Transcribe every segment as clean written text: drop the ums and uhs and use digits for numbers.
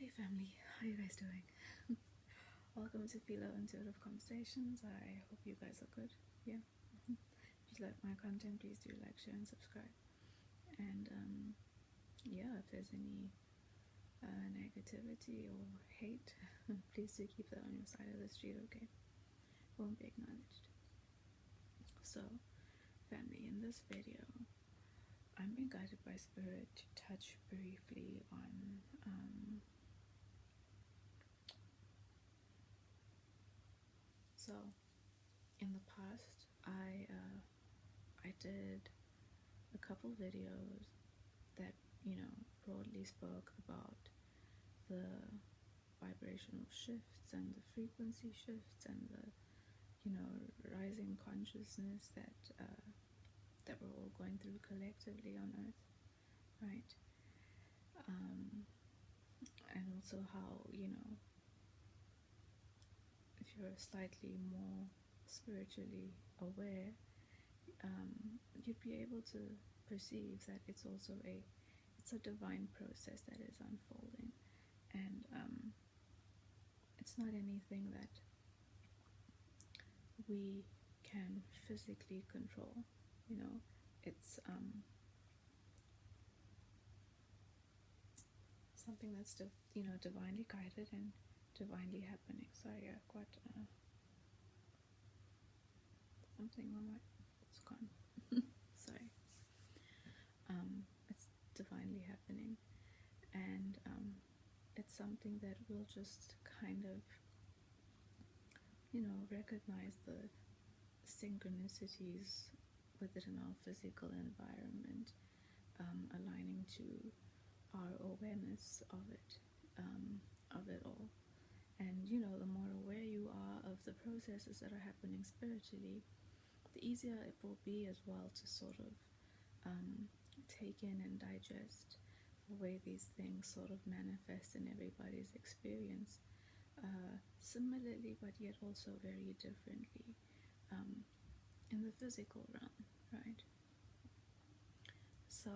Hey family, how you guys doing? Welcome to Phie.Love Intuitive Conversations. I hope you guys are good. Yeah. If you like my content, please do like, share, and subscribe. And yeah, if there's any negativity or hate, please do keep that on your side of the street, okay? Won't be acknowledged. So, family, in this video, I'm being guided by Spirit to touch briefly on so in the past I did a couple videos that broadly spoke about the vibrational shifts and the frequency shifts and the rising consciousness that that we're all going through collectively on earth, right? And also how if you're slightly more spiritually aware, you'd be able to perceive that it's a divine process that is unfolding, and it's not anything that we can physically control. It's something that's divinely guided and divinely happening. Sorry, I've got something on my, it's gone. Sorry. It's divinely happening, and it's something that we'll just kind of recognize the synchronicities within our physical environment, aligning to our awareness of it all. And the more aware you are of the processes that are happening spiritually, the easier it will be as well to sort of take in and digest the way these things sort of manifest in everybody's experience, similarly but yet also very differently in the physical realm, right? So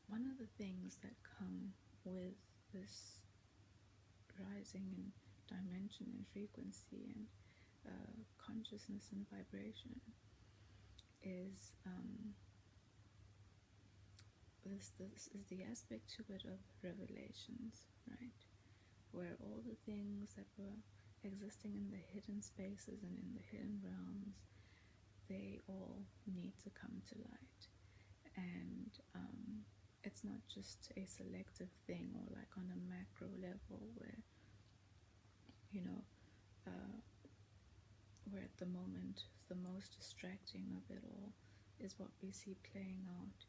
one of the things that come with this rising in dimension and frequency and consciousness and vibration is this is the aspect to it of revelations, right? Where all the things that were existing in the hidden spaces and in the hidden realms, they all need to come to light. And it's not just a selective thing or like on a macro level where where at the moment the most distracting of it all is what we see playing out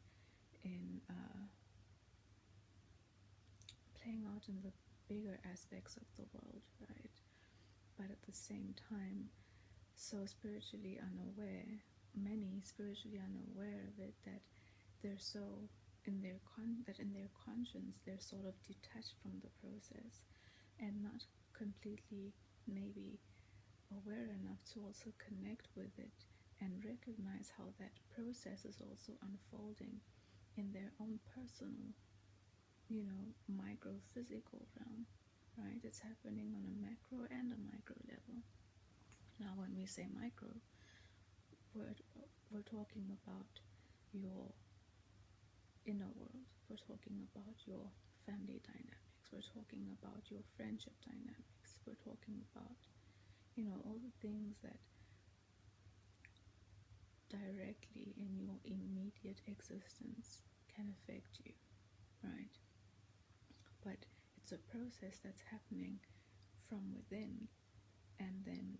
in the bigger aspects of the world, right? But at the same time, so spiritually unaware, many spiritually unaware of it, that they're so in their conscience they're sort of detached from the process and not completely maybe aware enough to also connect with it and recognize how that process is also unfolding in their own personal micro physical realm, right? It's happening on a macro and a micro level. Now when we say micro, we're talking about your inner world, we're talking about your family dynamics, we're talking about your friendship dynamics, we're talking about all the things that directly in your immediate existence can affect you, right? But it's a process that's happening from within, and then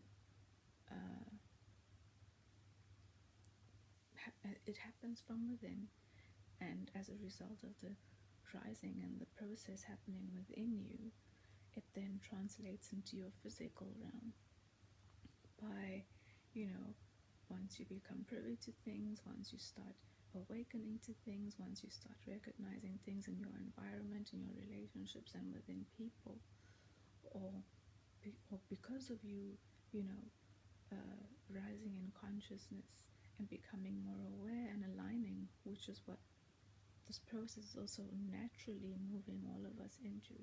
it happens from within, and as a result of the rising and the process happening within you, it then translates into your physical realm by once you become privy to things, once you start awakening to things, once you start recognizing things in your environment, in your relationships, and within people, or because of you rising in consciousness and becoming more aware and aligning, which is what the this process is also naturally moving all of us into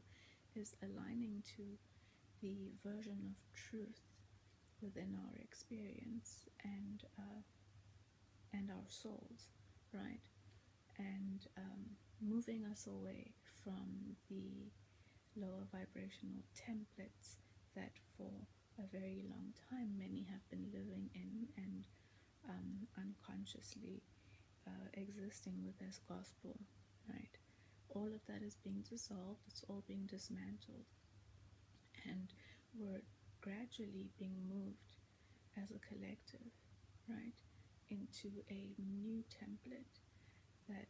is aligning to the version of truth within our experience and our souls, right? And moving us away from the lower vibrational templates that for a very long time many have been living in and unconsciously existing with as gospel, right? All of that is being dissolved, it's all being dismantled, and we're gradually being moved as a collective, right, into a new template that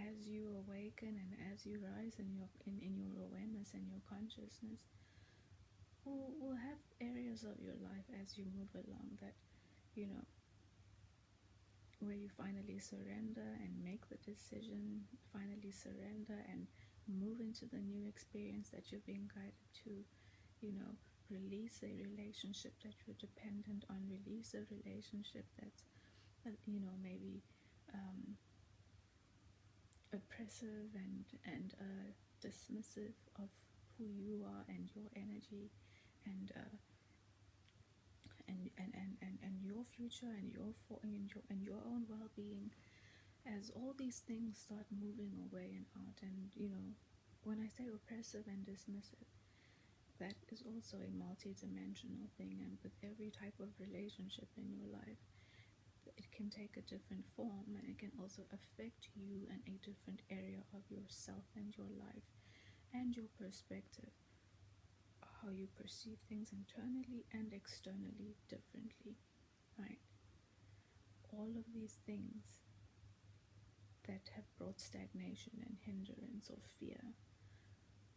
as you awaken and as you rise in your awareness and your consciousness, will have areas of your life as you move along that, you know, where you finally surrender and make the decision, finally surrender and move into the new experience that you're being guided to, you know, release a relationship that you're dependent on, release a relationship that's, you know, maybe oppressive and dismissive of who you are and your energy and and your future and your own well-being, as all these things start moving away and out. And you know, when I say oppressive and dismissive, that is also a multi-dimensional thing, and with every type of relationship in your life, it can take a different form, and it can also affect you and a different area of yourself and your life and your perspective, how you perceive things internally and externally differently, right? All of these things that have brought stagnation and hindrance or fear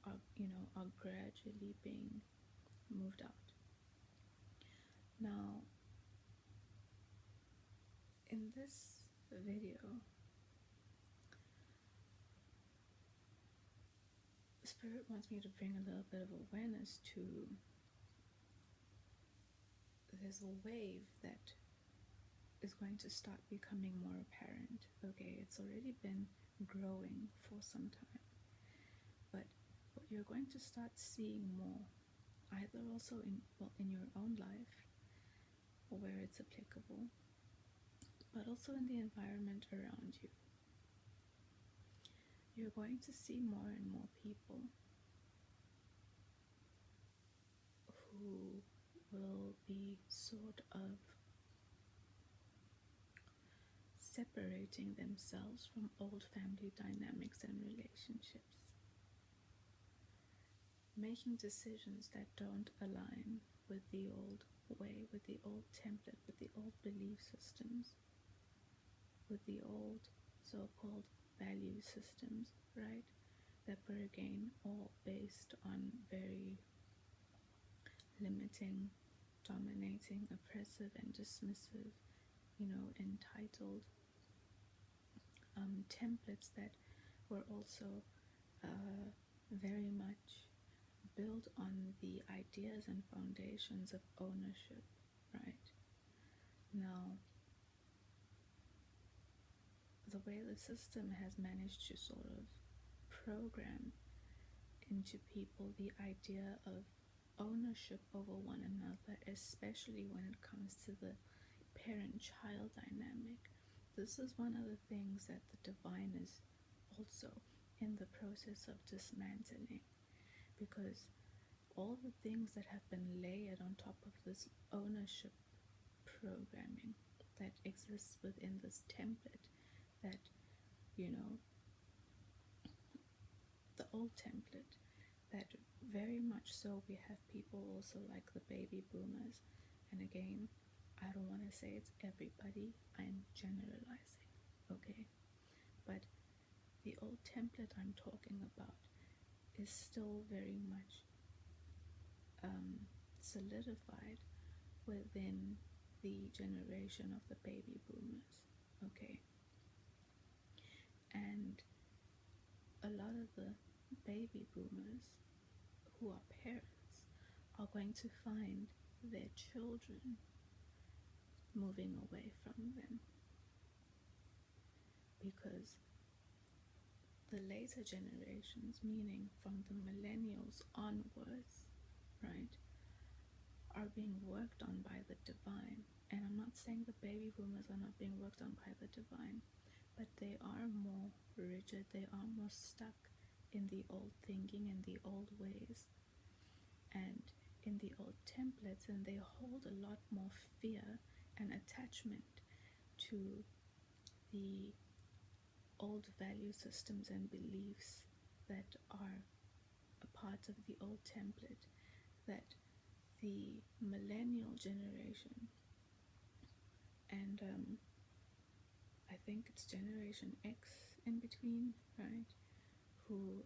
are, you know, are gradually being moved out. Now, in this video, Spirit wants me to bring a little bit of awareness to there's a wave that is going to start becoming more apparent. Okay, it's already been growing for some time, but what you're going to start seeing more, either also in your own life or where it's applicable, but also in the environment around you, you're going to see more and more people who will be sort of separating themselves from old family dynamics and relationships, making decisions that don't align with the old way, with the old template, with the old belief systems, with the old so-called value systems, right? That were again all based on very limiting, dominating, oppressive, and dismissive, you know, entitled templates that were also very much built on the ideas and foundations of ownership, right? Now, the way the system has managed to sort of program into people the idea of ownership over one another, especially when it comes to the parent-child dynamic. This is one of the things that the divine is also in the process of dismantling, because all the things that have been layered on top of this ownership programming that exists within this template, that, you know, the old template, that very much so we have people also like the baby boomers, and again, I don't want to say it's everybody, I'm generalizing, okay? But the old template I'm talking about is still very much solidified within the generation of the baby boomers, okay? And a lot of the baby boomers who are parents are going to find their children moving away from them, because the later generations, meaning from the millennials onwards, right, are being worked on by the divine. And I'm not saying the baby boomers are not being worked on by the divine, but they are more rigid, they are more stuck in the old thinking and the old ways and in the old templates, and they hold a lot more fear and attachment to the old value systems and beliefs that are a part of the old template, that the millennial generation and I think it's Generation X in between, right, who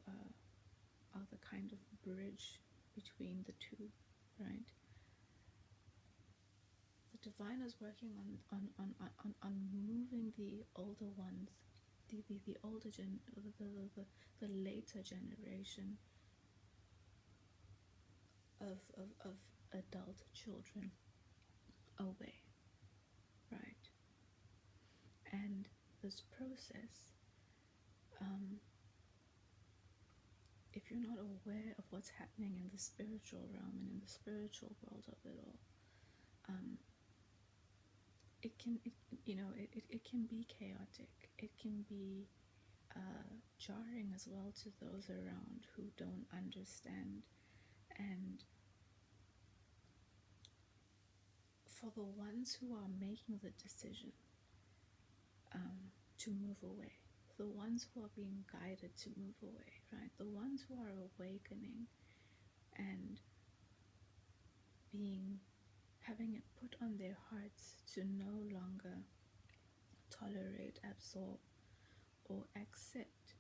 are the kind of bridge between the two, right? The divine is working on moving the older ones, the older the later generation of adult children away, right? And this process, if you're not aware of what's happening in the spiritual realm and in the spiritual world of it all, it can be chaotic. It can be jarring as well to those around who don't understand. And for the ones who are making the decision to move away, the ones who are being guided to move away, right? The ones who are awakening and having it put on their hearts to no longer tolerate, absorb, or accept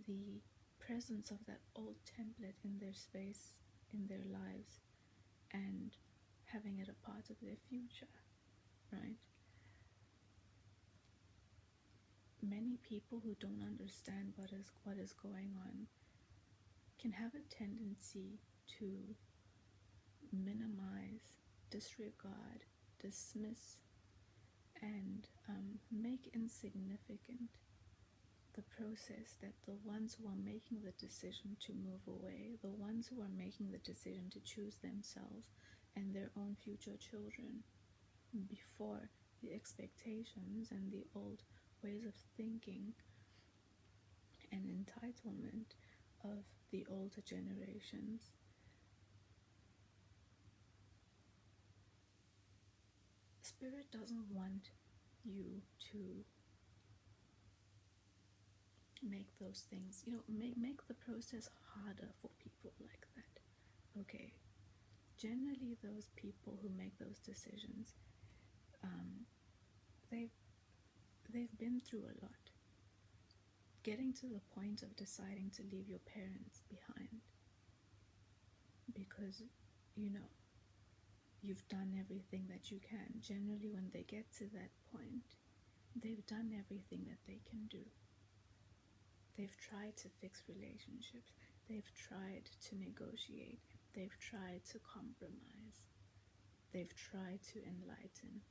the presence of that old template in their space, in their lives, and having it a part of their future, right? Many people who don't understand what is going on can have a tendency to minimize, disregard, dismiss, and make insignificant the process that the ones who are making the decision to move away, the ones who are making the decision to choose themselves and their own future children before the expectations and the old ways of thinking and entitlement of the older generations. Spirit doesn't want you to make those things, make the process harder for people like that. Okay, generally those people who make those decisions, they've been through a lot. Getting to the point of deciding to leave your parents behind because you've done everything that you can. Generally, when they get to that point, they've done everything that they can do. They've tried to fix relationships. They've tried to negotiate. They've tried to compromise. They've tried to enlighten.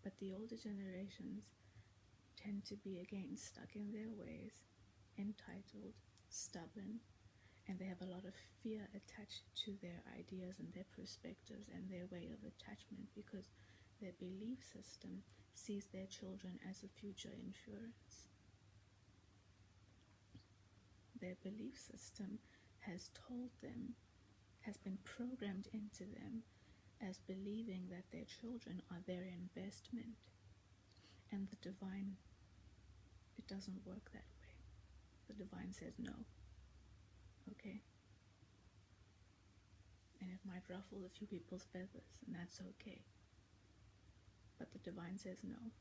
But the older generations tend to be, again, stuck in their ways, entitled, stubborn, and they have a lot of fear attached to their ideas and their perspectives and their way of attachment because their belief system sees their children as a future insurance. Their belief system has told them, has been programmed into them as believing that their children are their investment. And the divine, it doesn't work that way. The divine says no. Okay? And it might ruffle a few people's feathers, and that's okay. But the divine says no.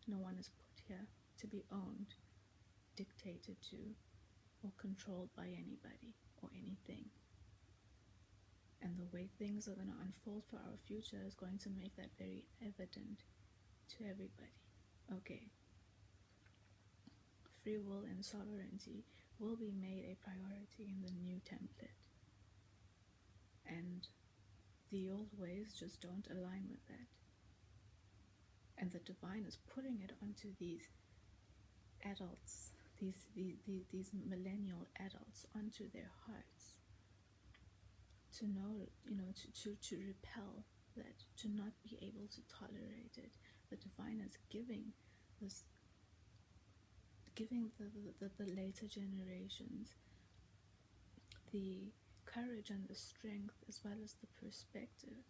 No one is put here to be owned, dictated to, or controlled by anybody or anything. And the way things are going to unfold for our future is going to make that very evident to everybody. Okay. Free will and sovereignty will be made a priority in the new template. And the old ways just don't align with that. And the divine is putting it on onto these adults, these millennial adults, onto their hearts, to know, to repel that, to not be able to tolerate it. The divine is giving this, giving the later generations the courage and the strength, as well as the perspective,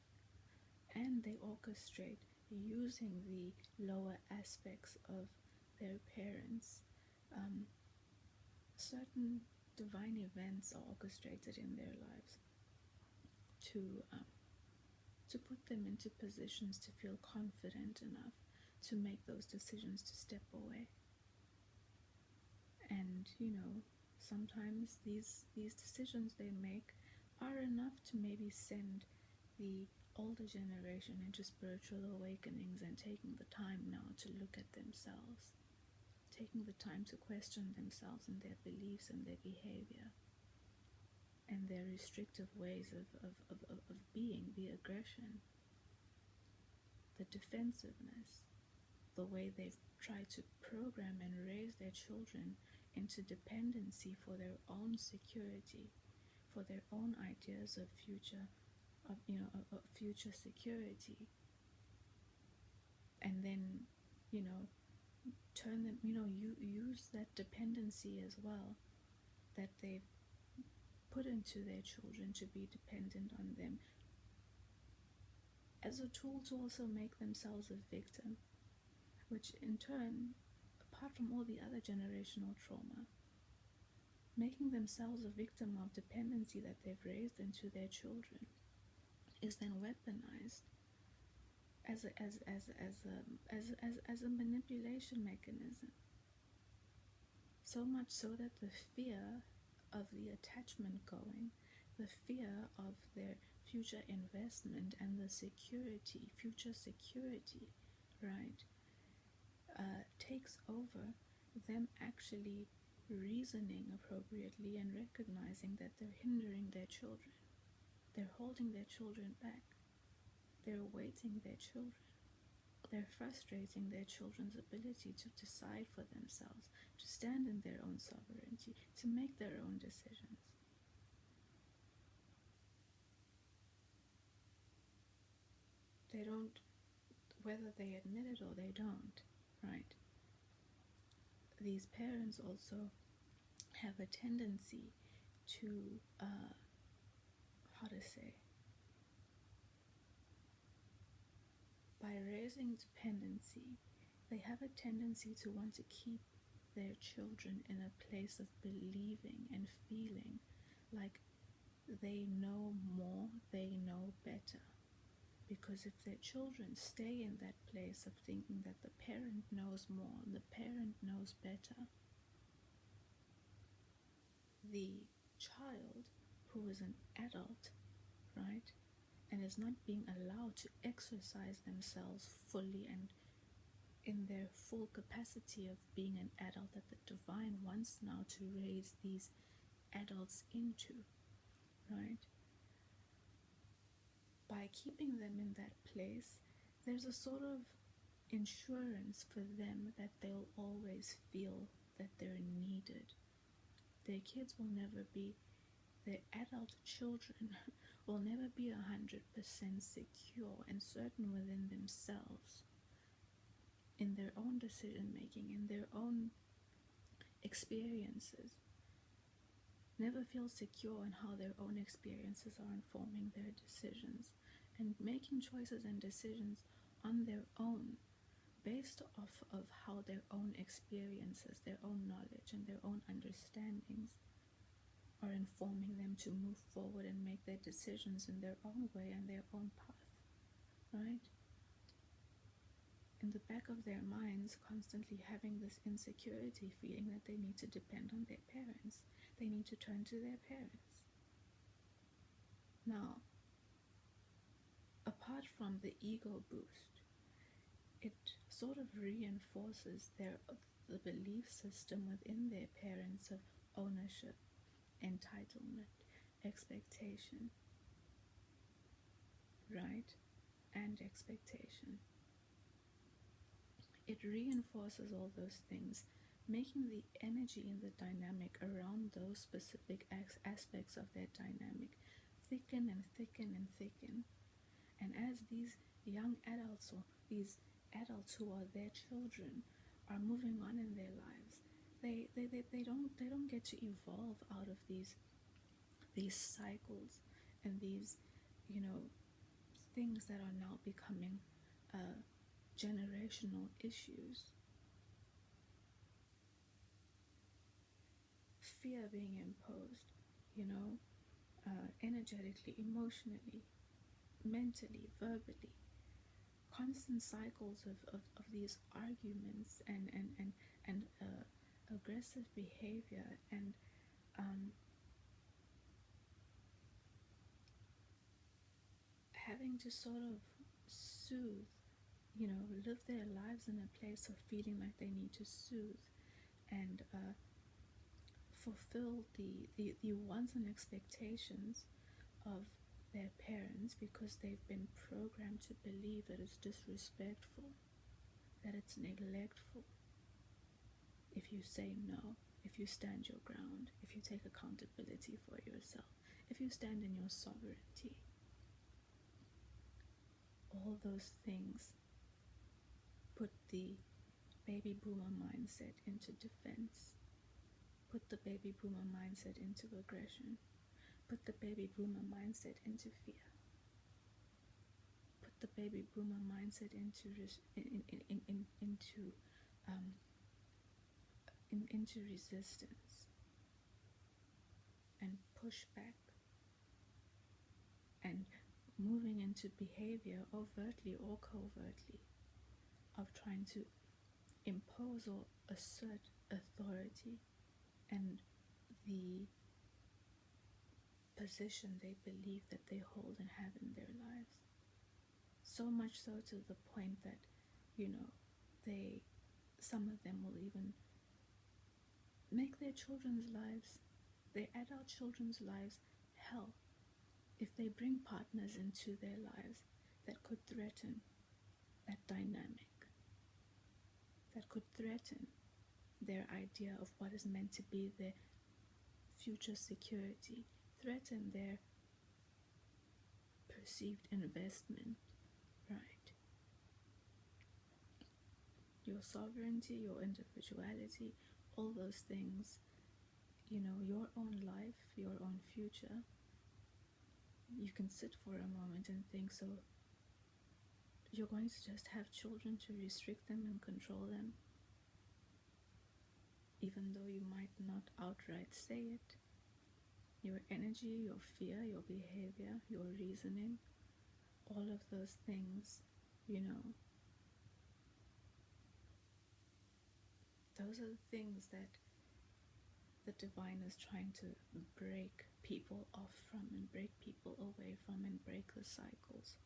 and they orchestrate using the lower aspects of their parents. Certain divine events are orchestrated in their lives to put them into positions to feel confident enough to make those decisions to step away. And sometimes these decisions they make are enough to maybe send the older generation into spiritual awakenings and taking the time now to look at themselves, taking the time to question themselves and their beliefs and their behavior and their restrictive ways of being, the aggression, the defensiveness, the way they've tried to program and raise their children into dependency for their own security, for their own ideas of future, of future security, and then turn them, use that dependency as well that they've put into their children to be dependent on them as a tool to also make themselves a victim, which in turn, apart from all the other generational trauma, making themselves a victim of dependency that they've raised into their children is then weaponized as a manipulation mechanism. So much so that the fear of the attachment going, the fear of their future investment and the security, future security, right, takes over them actually reasoning appropriately and recognizing that they're hindering their children. They're holding their children back. They're weighting their children. They're frustrating their children's ability to decide for themselves, to stand in their own sovereignty, to make their own decisions. They don't, whether they admit it or they don't, right? These parents also have a tendency to, by raising dependency, they have a tendency to want to keep their children in a place of believing and feeling like they know more, they know better. Because if their children stay in that place of thinking that the parent knows more, the parent knows better, the child who is an adult, right, and is not being allowed to exercise themselves fully and in their full capacity of being an adult that the divine wants now to raise these adults into, right? By keeping them in that place, there's a sort of insurance for them that they'll always feel that they're needed. Their kids will never be, their adult children will never be 100% secure and certain within themselves, in their own decision making, in their own experiences. Never feel secure in how their own experiences are informing their decisions and making choices and decisions on their own based off of how their own experiences, their own knowledge and their own understandings are informing them to move forward and make their decisions in their own way and their own path, right? In the back of their minds, constantly having this insecurity feeling that they need to depend on their parents. They need to turn to their parents. Now, apart from the ego boost, it sort of reinforces the belief system within their parents of ownership, entitlement, expectation, right? And expectation. it reinforces all those things, making the energy in the dynamic around those specific aspects of that dynamic thicken and thicken and thicken. And as these young adults, or these adults who are their children, are moving on in their lives, they don't get to evolve out of these cycles and these, you know, things that are now becoming generational issues. Fear being imposed, you know, energetically, emotionally, mentally, verbally, constant cycles of these arguments and aggressive behavior and having to sort of soothe, you know, live their lives in a place of feeling like they need to soothe and fulfill the wants and expectations of their parents, because they've been programmed to believe that it's disrespectful, that it's neglectful if you say no, if you stand your ground, if you take accountability for yourself, if you stand in your sovereignty. All those things put the baby boomer mindset into defense, put the baby boomer mindset into aggression, put the baby boomer mindset into fear, put the baby boomer mindset into resistance and pushback, and moving into behavior overtly or covertly of trying to impose or assert authority and the position they believe that they hold and have in their lives. So much so to the point that, you know, some of them will even make their children's lives, their adult children's lives, hell if they bring partners into their lives that could threaten that dynamic, that could threaten their idea of what is meant to be their future security, threaten their perceived investment, right? Your sovereignty, your individuality, all those things, you know, your own life, your own future. You can sit for a moment and think, so you're going to just have children to restrict them and control them, even though you might not outright say it. Your energy, your fear, your behavior, your reasoning, all of those things, you know, those are the things that the divine is trying to break people off from and break people away from and break the cycles.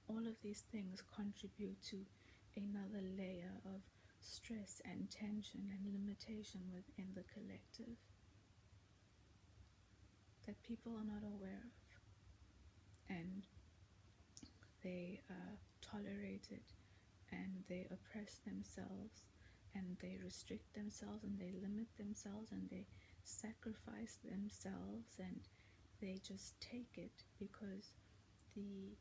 All of these things contribute to another layer of stress and tension and limitation within the collective that people are not aware of, and they tolerate it, and they oppress themselves, and they restrict themselves, and they limit themselves, and they sacrifice themselves, and they just take it because the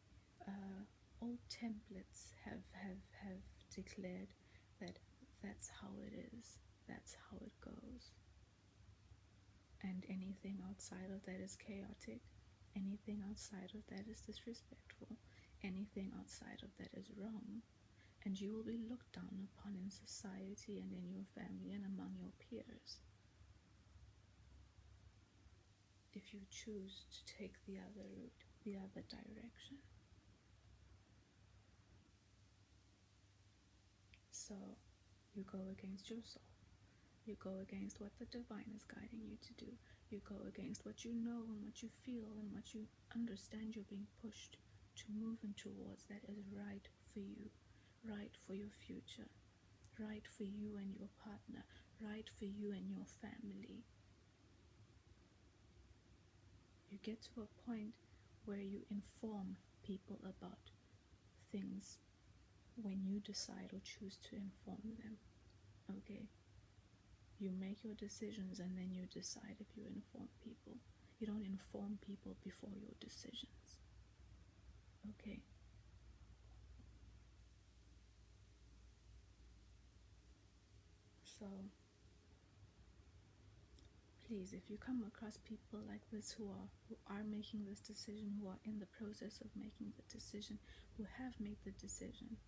old templates have declared that that's how it is, that's how it goes. And anything outside of that is chaotic, anything outside of that is disrespectful, anything outside of that is wrong, and you will be looked down upon in society and in your family and among your peers if you choose to take the other route, the other direction. So you go against yourself. You go against what the divine is guiding you to do. You go against what you know and what you feel and what you understand you're being pushed to move in towards that is right for you, right for your future, right for you and your partner, right for you and your family. You get to a point where you inform people about things when you decide or choose to inform them. Okay? You make your decisions and then you decide if you inform people. You don't inform people before your decisions. Okay? So, please, if you come across people like this who are making this decision, who are in the process of making the decision, who have made the decision,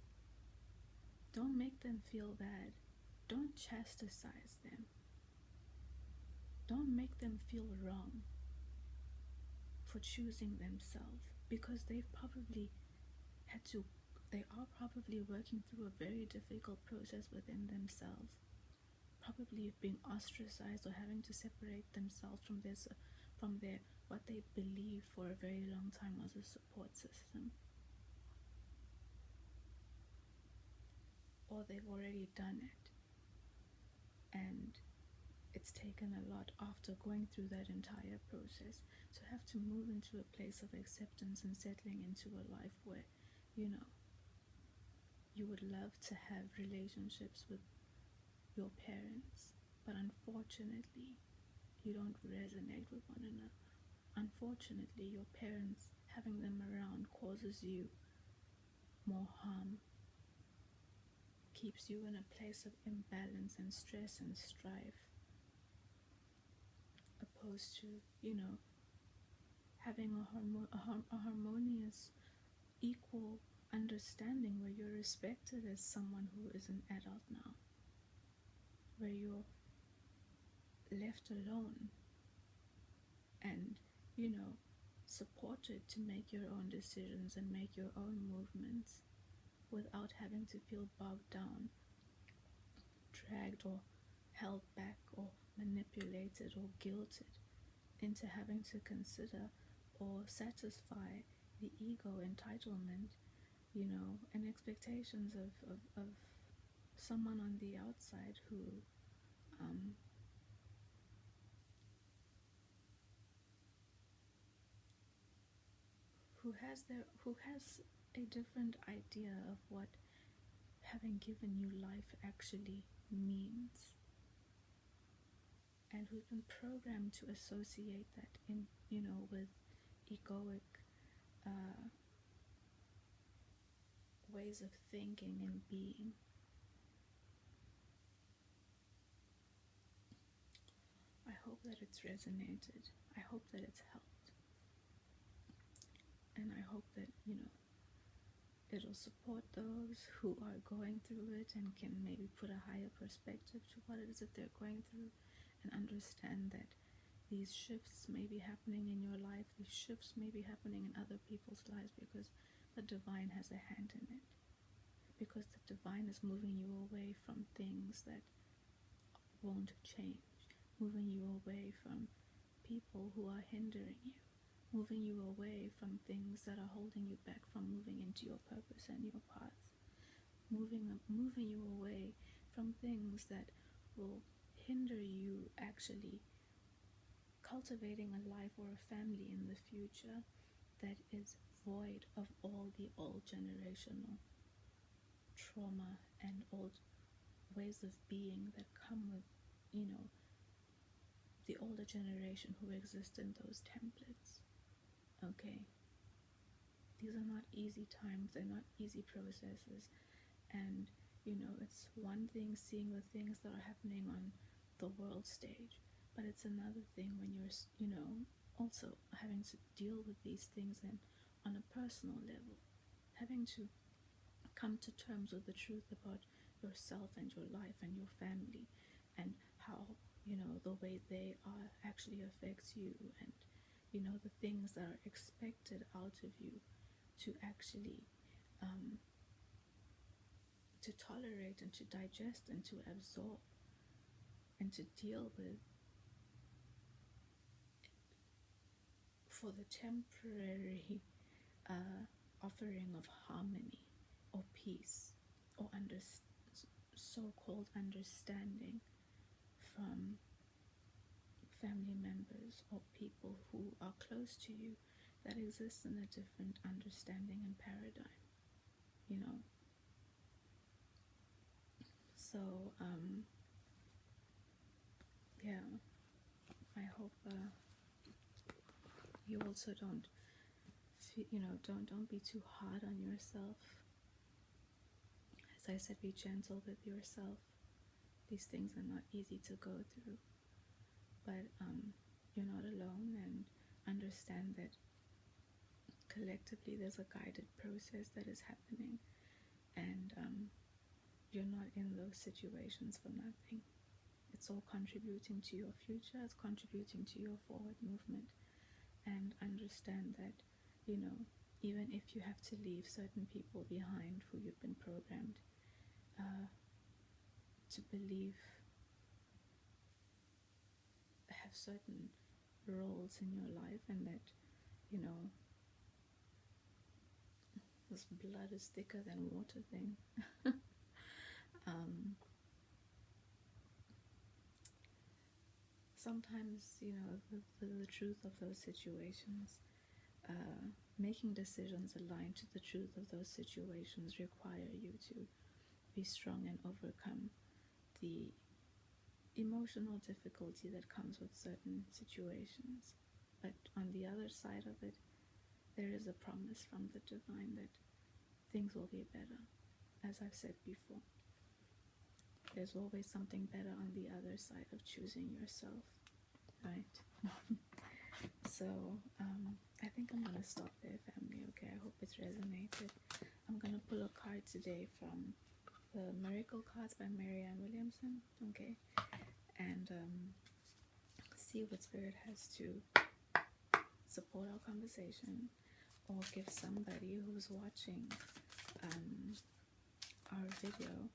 don't make them feel bad. Don't chastise them. Don't make them feel wrong for choosing themselves, because they are probably working through a very difficult process within themselves, probably being ostracized or having to separate themselves from their what they believe for a very long time was a support system. Or they've already done it, and it's taken a lot after going through that entire process to have to move into a place of acceptance and settling into a life where, you would love to have relationships with your parents, but unfortunately, you don't resonate with one another. Unfortunately, your parents, having them around causes you more harm, keeps you in a place of imbalance and stress and strife, opposed to, having a harmonious, equal understanding where you're respected as someone who is an adult now, where you're left alone and, supported to make your own decisions and make your own movements without having to feel bogged down, dragged or held back or manipulated or guilted into having to consider or satisfy the ego entitlement, and expectations of someone on the outside who has a different idea of what having given you life actually means, and who's been programmed to associate that with egoic ways of thinking and being. I hope that it's resonated. I hope that it's helped. And I hope that, it'll support those who are going through it and can maybe put a higher perspective to what it is that they're going through, and understand that these shifts may be happening in your life, these shifts may be happening in other people's lives, because the divine has a hand in it. Because the divine is moving you away from things that won't change, moving you away from people who are hindering you, moving you away from things that are holding you back from moving into your purpose and your path, moving you away from things that will hinder you actually cultivating a life or a family in the future that is void of all the old generational trauma and old ways of being that come with, the older generation who exist in those templates. Okay? These are not easy times, they're not easy processes, and, it's one thing seeing the things that are happening on the world stage, but it's another thing when you're, also having to deal with these things and on a personal level, having to come to terms with the truth about yourself and your life and your family, and how, the way they are actually affects you, and, the things that are expected out of you to actually to tolerate and to digest and to absorb and to deal with for the temporary offering of harmony or peace or so-called understanding from family members or people who are close to you that exist in a different understanding and paradigm. So yeah, I hope you also don't don't be too hard on yourself. As I said, be gentle with yourself. These things are not easy to go through, but you're not alone, and understand that collectively there's a guided process that is happening, and you're not in those situations for nothing. It's all contributing to your future, it's contributing to your forward movement. And understand that, even if you have to leave certain people behind who you've been programmed to believe have certain roles in your life, and that, this blood is thicker than water thing. Sometimes, the truth of those situations, making decisions aligned to the truth of those situations require you to be strong and overcome the emotional difficulty that comes with certain situations. But on the other side of it, there is a promise from the divine that things will be better. As I've said before, there's always something better on the other side of choosing yourself, right? So I think I'm going to stop there, family, okay? I hope it's resonated. I'm going to pull a card today from the Miracle Cards by Marianne Williamson, okay? And see what Spirit has to support our conversation, or give somebody who's watching our video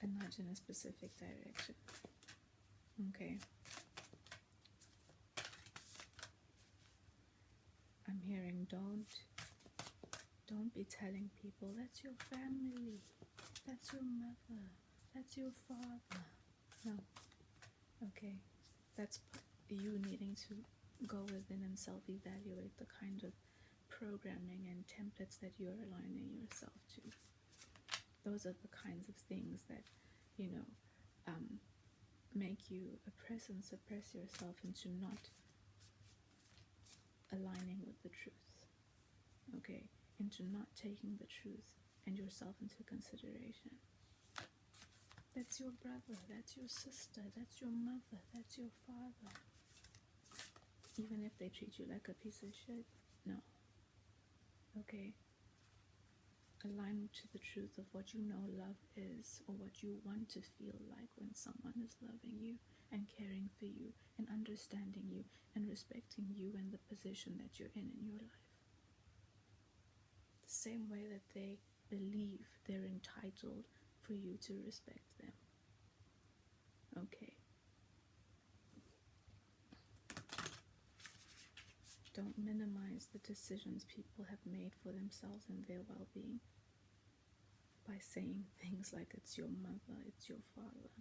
a nudge in a specific direction, okay? I'm hearing don't be telling people that's your family, that's your mother, that's your father. No, okay? That's you needing to go within and self-evaluate the kind of programming and templates that you're aligning yourself to. Those are the kinds of things that, make you oppress and suppress yourself into not aligning with the truth, okay? Into not taking the truth and yourself into consideration. That's your brother, that's your sister, that's your mother, that's your father. Even if they treat you like a piece of shit, no. Okay? Align to the truth of what you know love is, or what you want to feel like when someone is loving you and caring for you and understanding you and respecting you and the position that you're in your life. The same way that they believe they're entitled for you to respect them. Okay? Don't minimize the decisions people have made for themselves and their well-being by saying things like it's your mother, it's your father,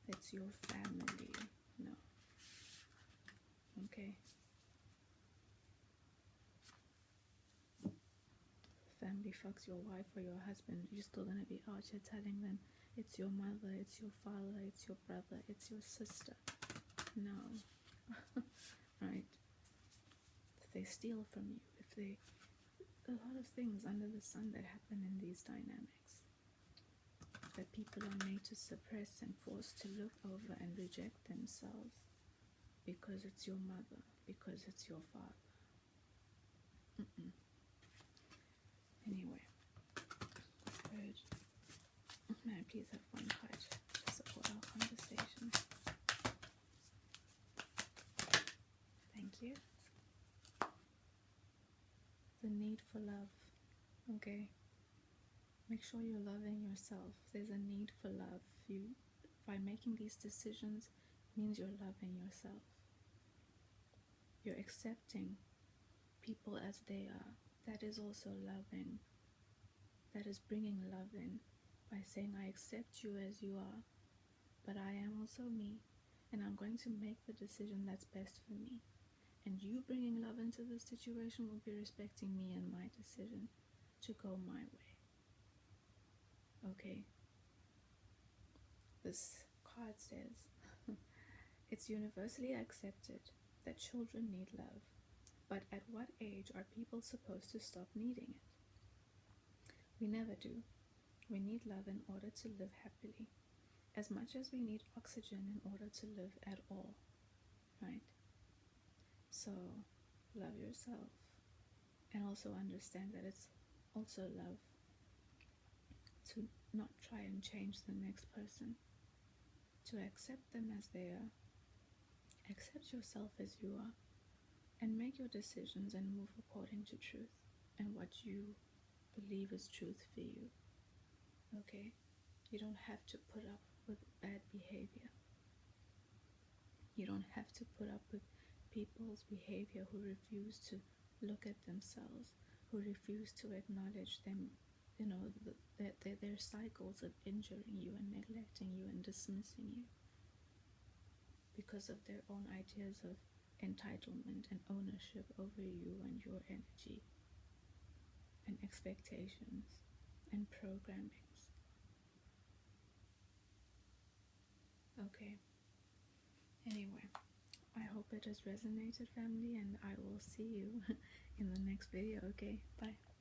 it's your family. No. Okay? Family fucks your wife or your husband, you're still going to be out here telling them it's your mother, it's your father, it's your brother, it's your sister. No. Right? If they steal from you, a lot of things under the sun that happen in these dynamics that people are made to suppress and forced to look over and reject themselves because it's your mother, because it's your father. Anyway, Spirit, may I please have one card to support our conversation? Thank you. The need for love. Okay? Make sure you're loving yourself. There's a need for love. By making these decisions, means you're loving yourself. You're accepting people as they are. That is also loving. That is bringing love in by saying, I accept you as you are, but I am also me, and I'm going to make the decision that's best for me. And you bringing love into the situation will be respecting me and my decision to go my way. Okay? This card says, it's universally accepted that children need love, but at what age are people supposed to stop needing it? We never do. We need love in order to live happily, as much as we need oxygen in order to live at all, right? So love yourself, and also understand that it's also love to not try and change the next person, to accept them as they are, accept yourself as you are, and make your decisions and move according to truth and what you believe is truth for you. Okay? You don't have to put up with bad behavior. You don't have to put up with people's behavior who refuse to look at themselves, who refuse to acknowledge them, their cycles of injuring you and neglecting you and dismissing you because of their own ideas of entitlement and ownership over you and your energy and expectations and programmings. Okay. Anyway, I hope it has resonated, family, and I will see you in the next video. Okay, bye.